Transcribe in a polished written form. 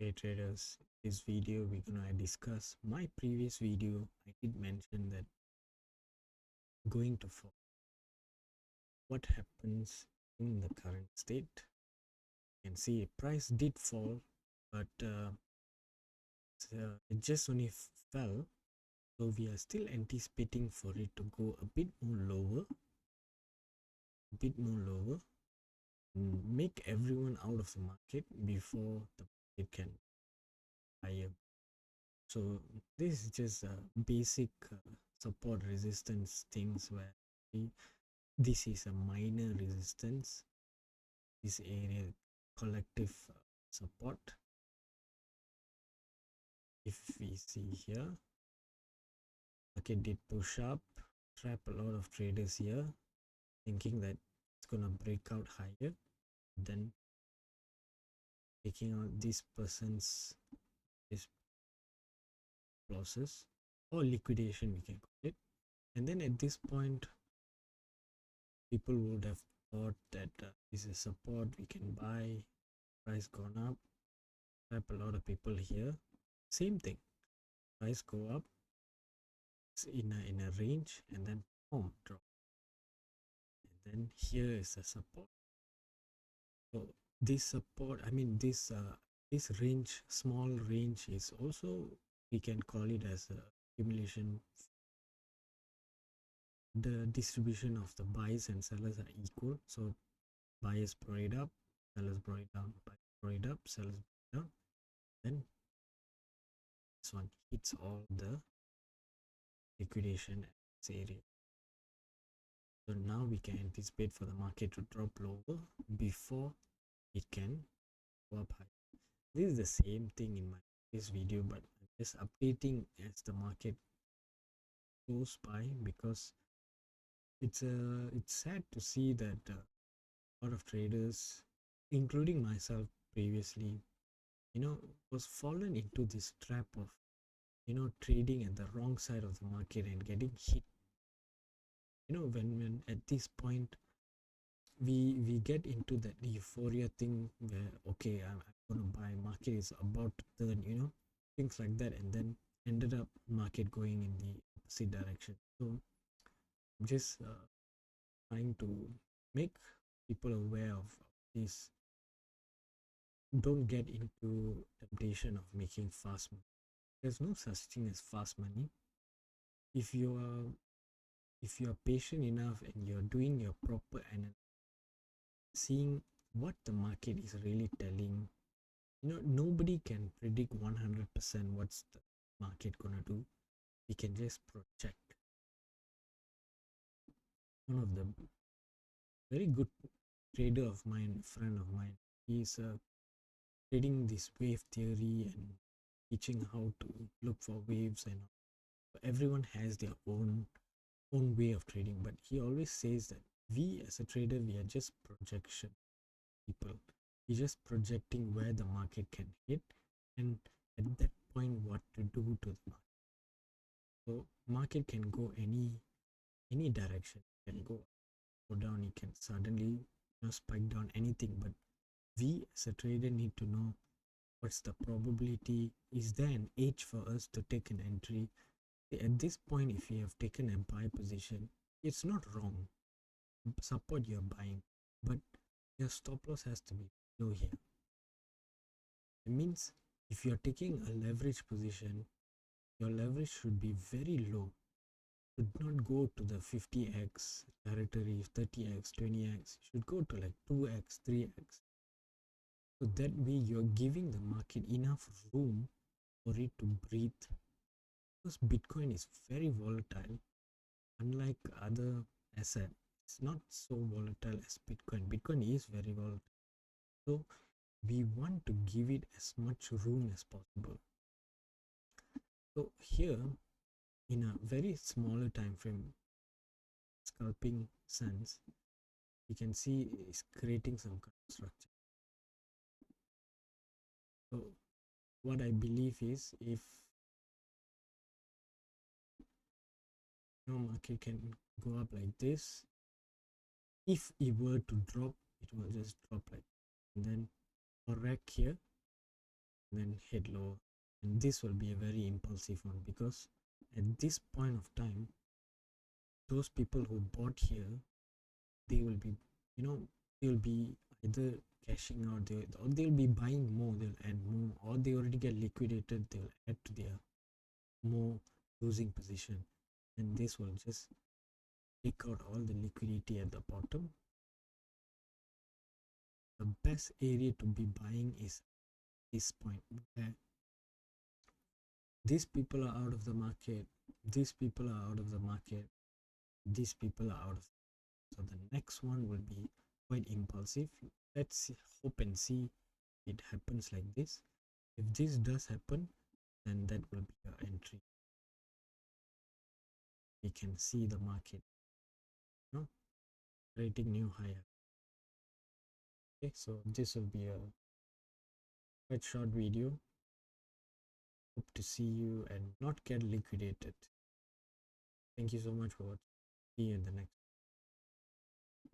Hey traders, this video we're gonna discuss my previous video. I did mention that going to fall. What happens in the current state? You can see price did fall, but it just only fell. So we are still anticipating for it to go a bit more lower, make everyone out of the market before the market can higher. So this is just basic support resistance things where this is a minor resistance, this area collective support. If we see here, market did push up, trap a lot of traders here thinking that it's gonna break out higher, then taking out this person's losses or liquidation we can call it. And then at this point people would have thought that this is support, we can buy, price gone up, trap a lot of people here. Same thing, price go up in a range and then boom, drop, and then here is a support. So this support, I mean this range, small range, is also, we can call it as a accumulation. The distribution of the buyers and sellers are equal, so buyers brought it up, sellers brought it down, buyers brought it up, sellers brought it down, then this one hits all the liquidation area. So now we can anticipate for the market to drop lower before it can go up high. This is the same thing in my previous video, but I'm just updating as the market goes by, because it's sad to see that a lot of traders, including myself previously, was fallen into this trap of trading at the wrong side of the market and getting hit. When at this point we get into that euphoria thing where, okay, I'm gonna buy, market is about to turn, things like that, and then ended up market going in the opposite direction. So I'm just trying to make people aware of this. Don't get into temptation of making fast money. There's no such thing as fast money. If you are patient enough and you're doing your proper analysis, seeing what the market is really telling, nobody can predict 100% what's the market gonna do. We can just project. One of the very good trader of mine, friend of mine, he's trading this wave theory and teaching how to look for waves, and everyone has their own way of trading, but he always says that we as a trader, we are just projection people. We're just projecting where the market can hit, and at that point what to do to the market. So market can go any direction. It can go down, it can suddenly spike down, anything, but we as a trader need to know what's the probability. Is there an edge for us to take an entry? At this point, if you have taken a buy position, it's not wrong, support you're buying, but your stop loss has to be low here. It means if you're taking a leverage position, your leverage should be very low. Should not go to the 50x territory, 30x, 20x. Should go to like 2x, 3x. So that way you're giving the market enough room for it to breathe. Because Bitcoin is very volatile, unlike other assets. It's not so volatile as Bitcoin. Bitcoin is very volatile. So we want to give it as much room as possible. So here, in a very smaller time frame, scalping sense, you can see it's creating some kind of structure. So what I believe is, if market can go up like this, if it were to drop, it will just drop like, and then correct here, then hit low, and this will be a very impulsive one, because at this point of time those people who bought here, they will be, you know, they'll be either cashing out, or they'll be buying more, they'll add more, or they already get liquidated, they'll add to their more losing position, and this will just take out all the liquidity at the bottom. The best area to be buying is this point, where these people are out of the market, these people are out of the market, these people are out of. So the next one will be quite impulsive. Let's hope and see it happens like this. If this does happen, then that will be your entry. We can see the market, you know, creating new higher. Okay, so this will be a quite short video. Hope to see you and not get liquidated. Thank you so much for watching. See you in the next.